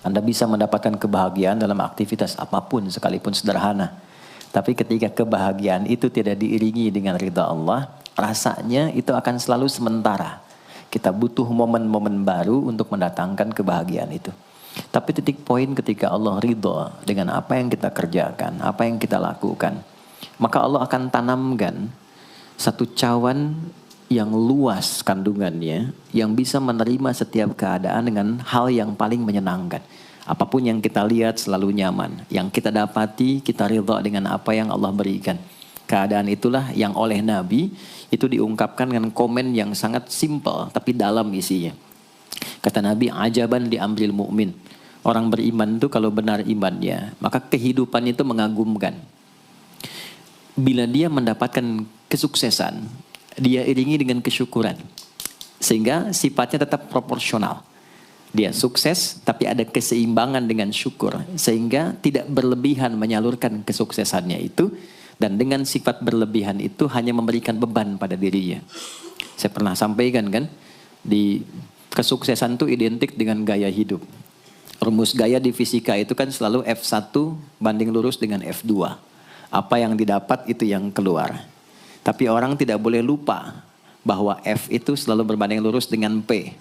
Anda bisa mendapatkan kebahagiaan dalam aktivitas apapun sekalipun sederhana. Tapi ketika kebahagiaan itu tidak diiringi dengan ridha Allah, rasanya itu akan selalu sementara. Kita butuh momen-momen baru untuk mendatangkan kebahagiaan itu. Tapi titik poin ketika Allah ridha dengan apa yang kita kerjakan, apa yang kita lakukan, maka Allah akan tanamkan satu cawan yang luas kandungannya, yang bisa menerima setiap keadaan dengan hal yang paling menyenangkan. Apapun yang kita lihat selalu nyaman. Yang kita dapati, kita ridha dengan apa yang Allah berikan. Keadaan itulah yang oleh Nabi itu diungkapkan dengan komen yang sangat simpel tapi dalam isinya. Kata Nabi, ajaban li amril mu'min. Orang beriman itu kalau benar imannya, maka kehidupan itu mengagumkan. Bila dia mendapatkan kesuksesan, dia iringi dengan kesyukuran. Sehingga sifatnya tetap proporsional. Dia sukses tapi ada keseimbangan dengan syukur. Sehingga tidak berlebihan menyalurkan kesuksesannya itu. Dan dengan sifat berlebihan itu hanya memberikan beban pada dirinya. Saya pernah sampaikan kan, di kesuksesan itu identik dengan gaya hidup. Rumus gaya di fisika itu kan selalu F1 banding lurus dengan F2. Apa yang didapat itu yang keluar. Tapi orang tidak boleh lupa bahwa F itu selalu berbanding lurus dengan P.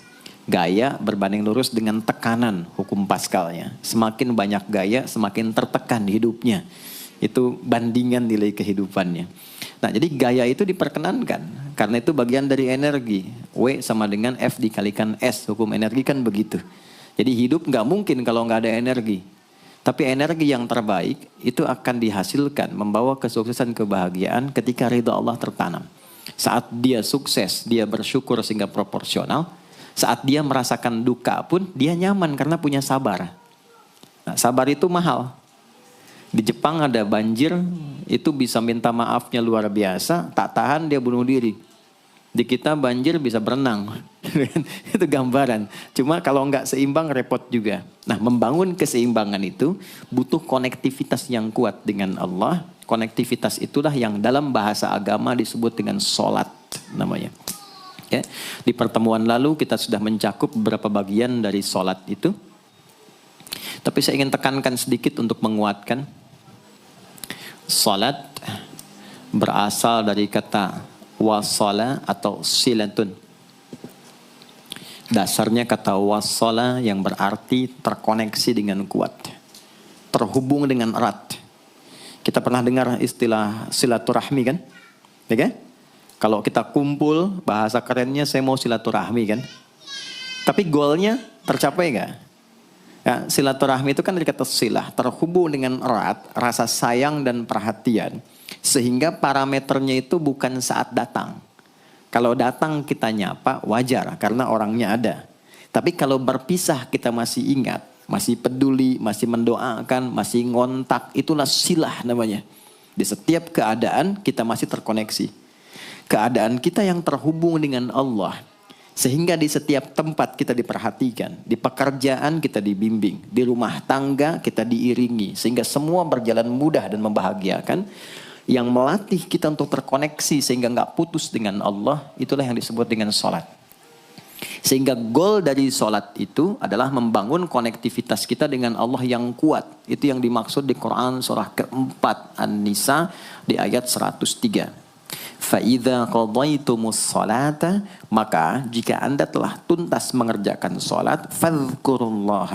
Gaya berbanding lurus dengan tekanan hukum Pascalnya. Semakin banyak gaya, semakin tertekan hidupnya. Itu bandingan nilai kehidupannya. Nah, jadi gaya itu diperkenankan. Karena itu bagian dari energi. W sama dengan F dikalikan S. Hukum energi kan begitu. Jadi hidup nggak mungkin kalau nggak ada energi. Tapi energi yang terbaik itu akan dihasilkan. Membawa kesuksesan kebahagiaan ketika ridha Allah tertanam. Saat dia sukses, dia bersyukur sehingga proporsional. Saat dia merasakan duka pun, dia nyaman karena punya sabar. Nah, sabar itu mahal. Di Jepang ada banjir, itu bisa minta maafnya luar biasa, tak tahan dia bunuh diri. Di kita banjir bisa berenang, itu gambaran. Cuma kalau nggak seimbang repot juga. Nah, membangun keseimbangan itu butuh konektivitas yang kuat dengan Allah. Konektivitas itulah yang dalam bahasa agama disebut dengan sholat namanya. Ya. Di pertemuan lalu kita sudah mencakup beberapa bagian dari sholat itu. Tapi saya ingin tekankan sedikit untuk menguatkan. Salat berasal dari kata wasala atau silatun. Dasarnya kata wasala yang berarti terkoneksi dengan kuat. Terhubung dengan erat. Kita pernah dengar istilah silaturahmi kan? Ya kan? Kalau kita kumpul, bahasa kerennya saya mau silaturahmi kan? Tapi goalnya tercapai nggak? Ya, silaturahmi itu kan dari kata silah, terhubung dengan erat, rasa sayang dan perhatian. Sehingga parameternya itu bukan saat datang. Kalau datang kita nyapa, wajar karena orangnya ada. Tapi kalau berpisah kita masih ingat, masih peduli, masih mendoakan, masih ngontak, itulah silah namanya. Di setiap keadaan kita masih terkoneksi. Keadaan kita yang terhubung dengan Allah. Sehingga di setiap tempat kita diperhatikan, di pekerjaan kita dibimbing, di rumah tangga kita diiringi. Sehingga semua berjalan mudah dan membahagiakan. Yang melatih kita untuk terkoneksi sehingga gak putus dengan Allah, itulah yang disebut dengan sholat. Sehingga goal dari sholat itu adalah membangun konektivitas kita dengan Allah yang kuat. Itu yang dimaksud di Quran surah keempat An-Nisa di ayat 103. فَإِذَا قَضَيْتُمُ الصَّلَاةَ maka jika anda telah tuntas mengerjakan sholat, فَاذْكُرُوا اللَّهَ.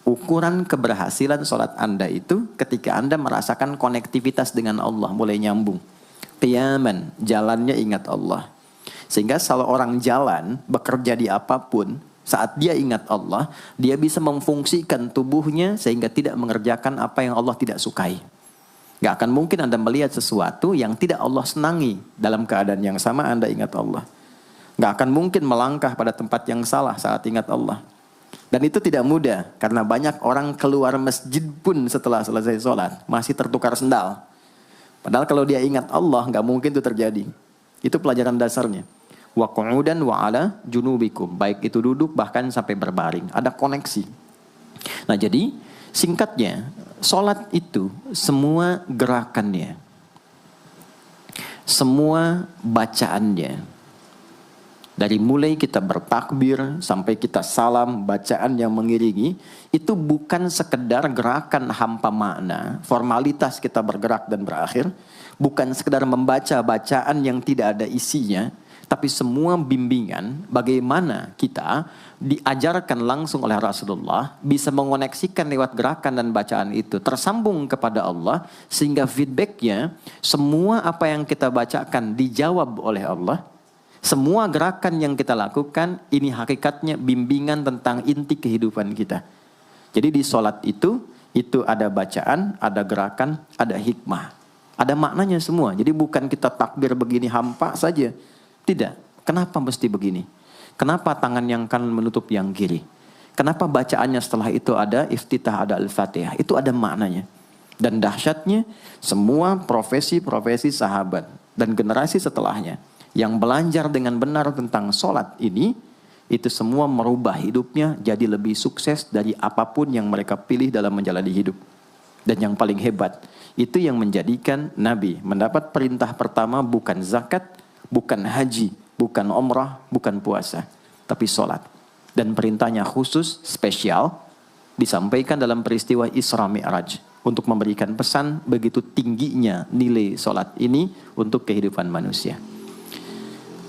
Ukuran keberhasilan sholat anda itu ketika anda merasakan konektivitas dengan Allah mulai nyambung. Qiyaman, jalannya ingat Allah. Sehingga kalau orang jalan, bekerja di apapun, saat dia ingat Allah, dia bisa memfungsikan tubuhnya sehingga tidak mengerjakan apa yang Allah tidak sukai. Gak akan mungkin anda melihat sesuatu yang tidak Allah senangi. Dalam keadaan yang sama anda ingat Allah. Gak akan mungkin melangkah pada tempat yang salah saat ingat Allah. Dan itu tidak mudah. Karena banyak orang keluar masjid pun setelah selesai sholat masih tertukar sendal. Padahal kalau dia ingat Allah gak mungkin itu terjadi. Itu pelajaran dasarnya. Wa qu'udan wa ala junubikum. Baik itu duduk bahkan sampai berbaring. Ada koneksi. Nah jadi singkatnya, sholat itu semua gerakannya, semua bacaannya, Dari mulai kita bertakbir sampai kita salam, bacaan yang mengiringi, itu bukan sekedar gerakan hampa makna, formalitas kita bergerak dan berakhir, bukan sekedar membaca bacaan yang tidak ada isinya, tapi semua bimbingan bagaimana kita diajarkan langsung oleh Rasulullah bisa mengoneksikan lewat gerakan dan bacaan itu tersambung kepada Allah, sehingga feedbacknya semua apa yang kita bacakan dijawab oleh Allah. Semua gerakan yang kita lakukan ini hakikatnya bimbingan tentang inti kehidupan kita. Jadi di sholat itu ada bacaan, ada gerakan, ada hikmah, ada maknanya semua. Jadi bukan kita takbir begini hampa saja. Tidak. Kenapa mesti begini? Kenapa tangan yang kanan menutup yang kiri? Kenapa bacaannya setelah itu ada iftitah, ada al-fatihah? Itu ada maknanya. Dan dahsyatnya semua profesi-profesi sahabat dan generasi setelahnya yang belajar dengan benar tentang sholat ini, itu semua merubah hidupnya jadi lebih sukses dari apapun yang mereka pilih dalam menjalani hidup. Dan yang paling hebat, itu yang menjadikan Nabi mendapat perintah pertama bukan zakat, bukan haji, bukan umrah, bukan puasa, tapi sholat. Dan perintahnya khusus, spesial, disampaikan dalam peristiwa Isra Mi'raj untuk memberikan pesan begitu tingginya nilai sholat ini untuk kehidupan manusia.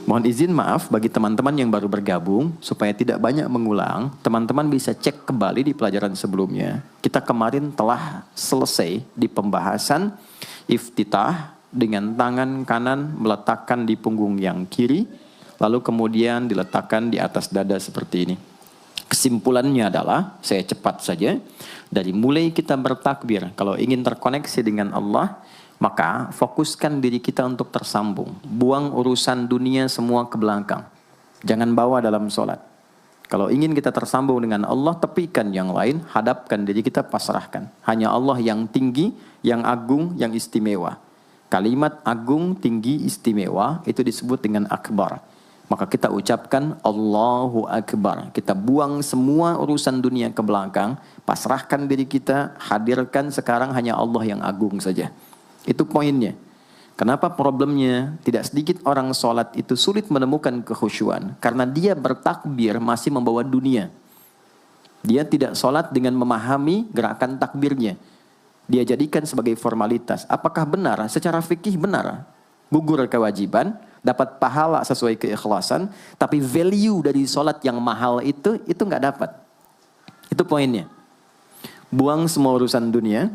Mohon izin maaf bagi teman-teman yang baru bergabung, supaya tidak banyak mengulang, teman-teman bisa cek kembali di pelajaran sebelumnya. Kita kemarin telah selesai di pembahasan iftitah, dengan tangan kanan meletakkan di punggung yang kiri, lalu kemudian diletakkan di atas dada seperti ini. Kesimpulannya adalah, saya cepat saja, dari mulai kita bertakbir, kalau ingin terkoneksi dengan Allah, maka fokuskan diri kita untuk tersambung. Buang urusan dunia semua ke belakang. Jangan bawa dalam sholat. Kalau ingin kita tersambung dengan Allah, tepikan yang lain, hadapkan diri kita, pasrahkan. Hanya Allah yang tinggi, yang agung, yang istimewa. Kalimat agung, tinggi, istimewa itu disebut dengan akbar. Maka kita ucapkan Allahu Akbar. Kita buang semua urusan dunia ke belakang, pasrahkan diri kita, hadirkan sekarang hanya Allah yang agung saja. Itu poinnya. Kenapa problemnya? Tidak sedikit orang sholat itu sulit menemukan kekhusyuan, karena dia bertakbir masih membawa dunia. Dia tidak sholat dengan memahami gerakan takbirnya. Dia jadikan sebagai formalitas. Apakah benar? Secara fikih benar. Gugur kewajiban, dapat pahala sesuai keikhlasan, tapi value dari sholat yang mahal itu nggak dapat. Itu poinnya. Buang semua urusan dunia,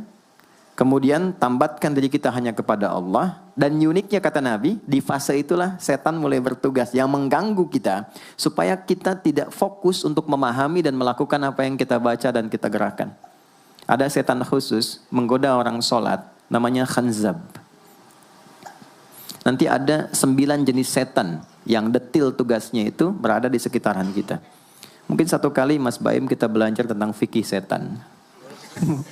kemudian tambatkan diri kita hanya kepada Allah. Dan uniknya kata Nabi, di fase itulah setan mulai bertugas yang mengganggu kita, supaya kita tidak fokus untuk memahami dan melakukan apa yang kita baca dan kita gerakan. Ada setan khusus menggoda orang sholat, namanya khanzab. Nanti ada 9 jenis setan yang detil tugasnya itu berada di sekitaran kita. Mungkin satu kali Mas Baim kita belajar tentang fikih setan.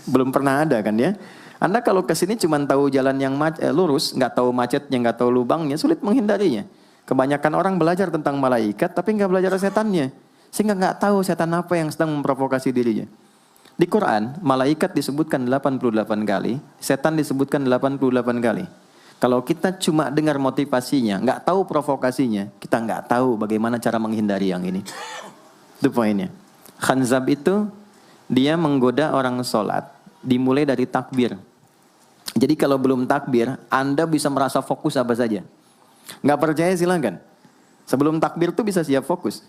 Belum pernah ada kan ya? Anda kalau kesini cuma tahu jalan yang lurus, nggak tahu macetnya, nggak tahu lubangnya, sulit menghindarinya. Kebanyakan orang belajar tentang malaikat tapi nggak belajar setannya, sehingga nggak tahu setan apa yang sedang memprovokasi dirinya. Di Quran, malaikat disebutkan 88 kali, setan disebutkan 88 kali. Kalau kita cuma dengar motivasinya, nggak tahu provokasinya, kita nggak tahu bagaimana cara menghindari yang ini. Itu poinnya. Khanzab itu, dia menggoda orang sholat, dimulai dari takbir. Jadi kalau belum takbir, Anda bisa merasa fokus apa saja. Nggak percaya silakan. Sebelum takbir tuh bisa siap fokus.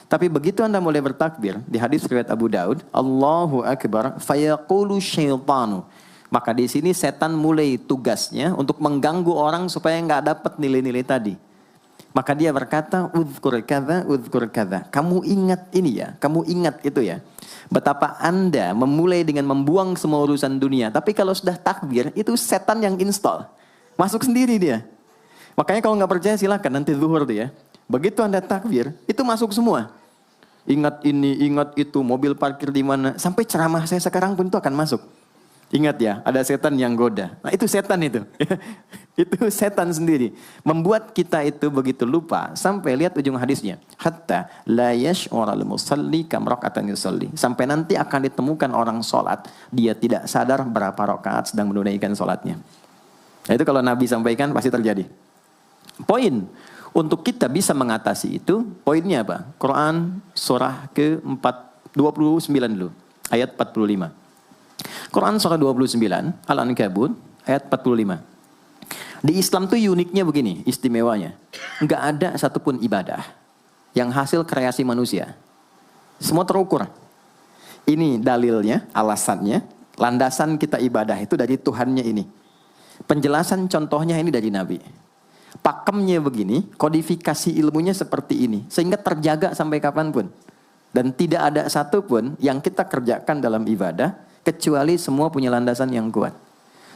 Tapi begitu Anda mulai bertakbir, di hadis riwayat Abu Daud, Allahu Akbar, fayaqulu syaitanu. Maka di sini setan mulai tugasnya untuk mengganggu orang supaya nggak dapat nilai-nilai tadi. Maka dia berkata, udhkur kadza. Kamu ingat ini ya, kamu ingat itu ya. Betapa Anda memulai dengan membuang semua urusan dunia. Tapi kalau sudah takbir, itu setan yang install. Masuk sendiri dia. Makanya kalau nggak percaya silakan nanti zuhur tuh ya. Begitu Anda takbir, itu masuk semua. Ingat ini, ingat itu, mobil parkir di mana. Sampai ceramah saya sekarang pun itu akan masuk. Ingat ya, ada setan yang goda. Nah itu setan itu. Itu setan sendiri. Membuat kita itu begitu lupa. Sampai lihat ujung hadisnya. Hatta la yash'ural musalli kam raka'atan yusalli. Sampai nanti akan ditemukan orang sholat. Dia tidak sadar berapa rakaat sedang menunaikan sholatnya. Nah itu kalau Nabi sampaikan pasti terjadi. Poin. Untuk kita bisa mengatasi itu, poinnya apa? Quran surah ke-29 dulu, ayat 45. Quran surah 29, Al-Ankabut, ayat 45. Di Islam tuh uniknya begini, istimewanya. Enggak ada satupun ibadah yang hasil kreasi manusia. Semua terukur. Ini dalilnya, alasannya, landasan kita ibadah itu dari Tuhannya ini. Penjelasan contohnya ini dari Nabi. Pakemnya begini, kodifikasi ilmunya seperti ini. Sehingga terjaga sampai kapanpun. Dan tidak ada satupun yang kita kerjakan dalam ibadah, kecuali semua punya landasan yang kuat.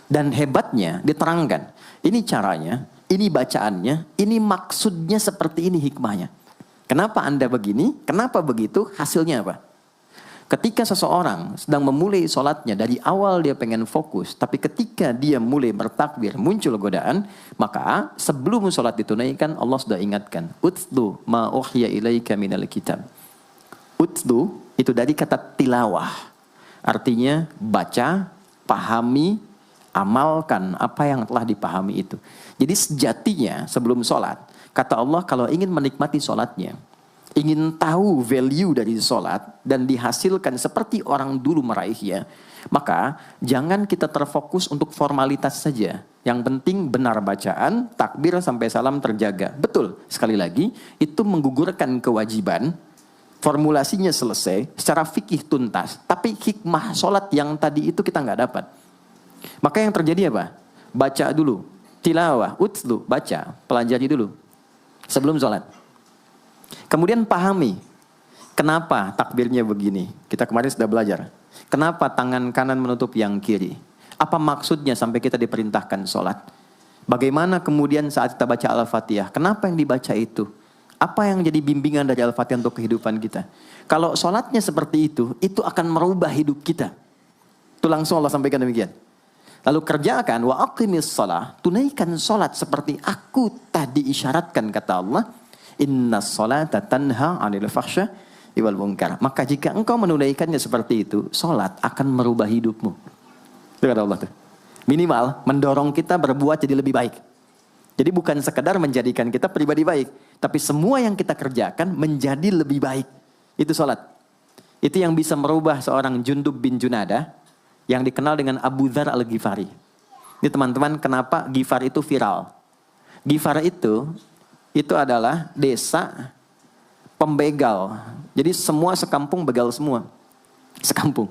Dan hebatnya diterangkan. Ini caranya, ini bacaannya, ini maksudnya seperti ini hikmahnya. Kenapa Anda begini? Kenapa begitu? Hasilnya apa? Ketika seseorang sedang memulai sholatnya, dari awal dia pengen fokus, tapi ketika dia mulai bertakbir, muncul godaan, maka sebelum sholat ditunaikan, Allah sudah ingatkan, Utlu ma uhya ilaika minal kitab. Utlu itu dari kata tilawah. Artinya baca, pahami, amalkan apa yang telah dipahami itu. Jadi sejatinya sebelum sholat, kata Allah kalau ingin menikmati sholatnya, ingin tahu value dari sholat dan dihasilkan seperti orang dulu meraihnya, maka jangan kita terfokus untuk formalitas saja. Yang penting benar bacaan, takbir sampai salam terjaga. Betul, sekali lagi, itu menggugurkan kewajiban, formulasinya selesai, secara fikih tuntas, tapi hikmah sholat yang tadi itu kita nggak dapat. Maka yang terjadi apa? Baca dulu, tilawah, utlu, baca, pelajari dulu, sebelum sholat. Kemudian pahami, kenapa takbirnya begini? Kita kemarin sudah belajar. Kenapa tangan kanan menutup yang kiri? Apa maksudnya sampai kita diperintahkan sholat? Bagaimana kemudian saat kita baca Al-Fatihah? Kenapa yang dibaca itu? Apa yang jadi bimbingan dari Al-Fatihah untuk kehidupan kita? Kalau sholatnya seperti itu akan merubah hidup kita. Itu langsung Allah sampaikan demikian. Lalu kerjakan, wa aqimis shalah, tunaikan sholat seperti aku tadi isyaratkan, kata Allah. Inna sholata tanha 'anil fahsya wal munkar. Maka jika engkau menunaikannya seperti itu, sholat akan merubah hidupmu. Itu kata Allah tuh. Minimal mendorong kita berbuat jadi lebih baik. Jadi bukan sekedar menjadikan kita pribadi baik, tapi semua yang kita kerjakan menjadi lebih baik. Itu sholat. Itu yang bisa merubah seorang Jundub bin Junadah yang dikenal dengan Abu Dzar al-Ghifari. Ini teman-teman, kenapa Ghifar itu viral? Ghifar itu adalah desa pembegal. Jadi semua sekampung begal semua. Sekampung.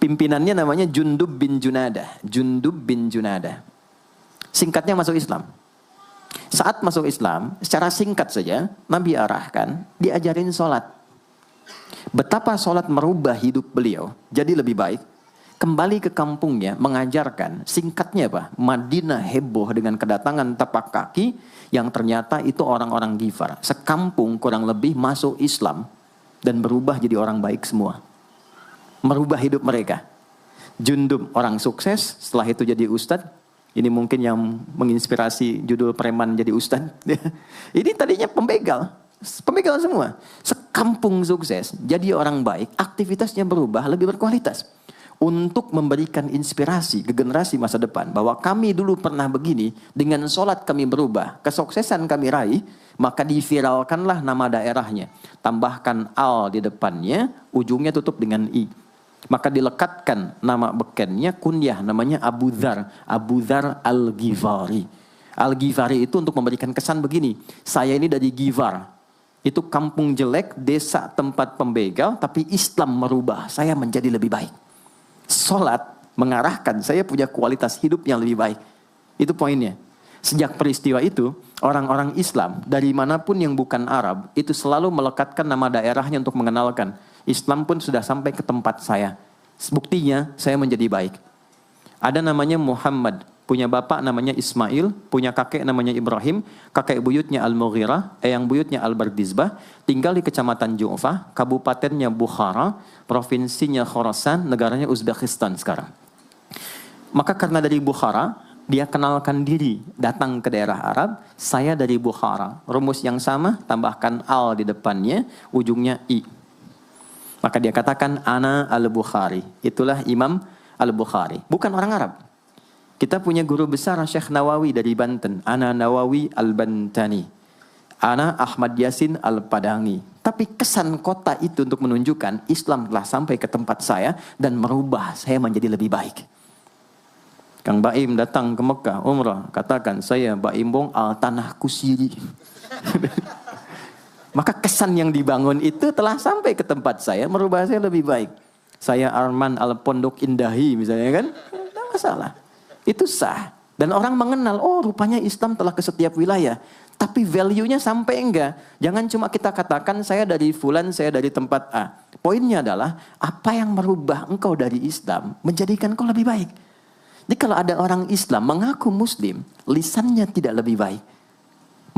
Pimpinannya namanya Jundub bin Junadah. Jundub bin Junadah. Singkatnya masuk Islam. Saat masuk Islam, secara singkat saja, Nabi arahkan, diajarin sholat. Betapa sholat merubah hidup beliau, jadi lebih baik. Kembali ke kampungnya, mengajarkan, singkatnya apa? Madinah heboh dengan kedatangan tapak kaki, yang ternyata itu orang-orang Ghifar. Sekampung kurang lebih masuk Islam, dan berubah jadi orang baik semua. Merubah hidup mereka. Jundub orang sukses, setelah itu jadi ustadz. Ini mungkin yang menginspirasi judul preman jadi ustadz. Ini tadinya pembegal semua. Sekampung sukses, jadi orang baik, aktivitasnya berubah, lebih berkualitas. Untuk memberikan inspirasi ke generasi masa depan, bahwa kami dulu pernah begini, dengan sholat kami berubah, kesuksesan kami raih, maka diviralkanlah nama daerahnya. Tambahkan al di depannya, ujungnya tutup dengan i. Maka dilekatkan nama bekennya, kunyah, namanya Abu Dzar. Abu Dzar al-Ghifari. Al-Ghifari itu untuk memberikan kesan begini, saya ini dari Ghifar. Itu kampung jelek, desa tempat pembegal, tapi Islam merubah, saya menjadi lebih baik. Sholat mengarahkan saya punya kualitas hidup yang lebih baik. Itu poinnya. Sejak peristiwa itu, orang-orang Islam dari manapun yang bukan Arab, itu selalu melekatkan nama daerahnya untuk mengenalkan. Islam pun sudah sampai ke tempat saya. Buktinya, saya menjadi baik. Ada namanya Muhammad, punya bapak namanya Ismail, punya kakek namanya Ibrahim, kakek buyutnya Al-Mughirah, yang buyutnya Al-Bardizbah, tinggal di kecamatan Ju'fah, kabupatennya Bukhara, provinsinya Khorasan, negaranya Uzbekistan sekarang. Maka karena dari Bukhara, dia kenalkan diri, datang ke daerah Arab, saya dari Bukhara. Rumus yang sama, tambahkan al di depannya, ujungnya i. Maka dia katakan, ana al-Bukhari. Itulah Imam al-Bukhari. Bukan orang Arab. Kita punya guru besar Syekh Nawawi dari Banten. Ana Nawawi al-Bantani. Ana Ahmad Yasin Al-Padangi. Tapi kesan kota itu untuk menunjukkan Islam telah sampai ke tempat saya dan merubah saya menjadi lebih baik. Kang Baim datang ke Mekah umrah, katakan saya Baim Bong al tanah kusiri. Maka kesan yang dibangun itu telah sampai ke tempat saya, merubah saya lebih baik. Saya Arman al Pondok Indahi misalnya kan, tidak masalah. Itu sah. Dan orang mengenal, oh rupanya Islam telah ke setiap wilayah. Tapi value-nya sampai enggak. Jangan cuma kita katakan saya dari fulan, saya dari tempat A. Poinnya adalah, apa yang merubah engkau dari Islam, menjadikan engkau lebih baik. Jadi kalau ada orang Islam mengaku Muslim, lisannya tidak lebih baik.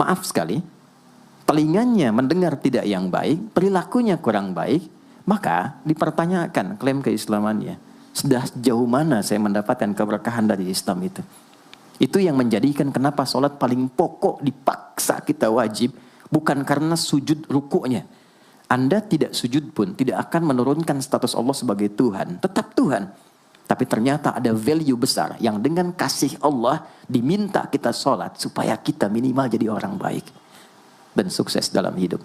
Maaf sekali, telinganya mendengar tidak yang baik, perilakunya kurang baik, maka dipertanyakan klaim keislamannya. Sudah sejauh mana saya mendapatkan keberkahan dari Islam itu? Itu yang menjadikan kenapa sholat paling pokok dipaksa kita wajib, bukan karena sujud rukuknya. Anda tidak sujud pun tidak akan menurunkan status Allah sebagai Tuhan, tetap Tuhan. Tapi ternyata ada value besar yang dengan kasih Allah diminta kita sholat supaya kita minimal jadi orang baik dan sukses dalam hidup.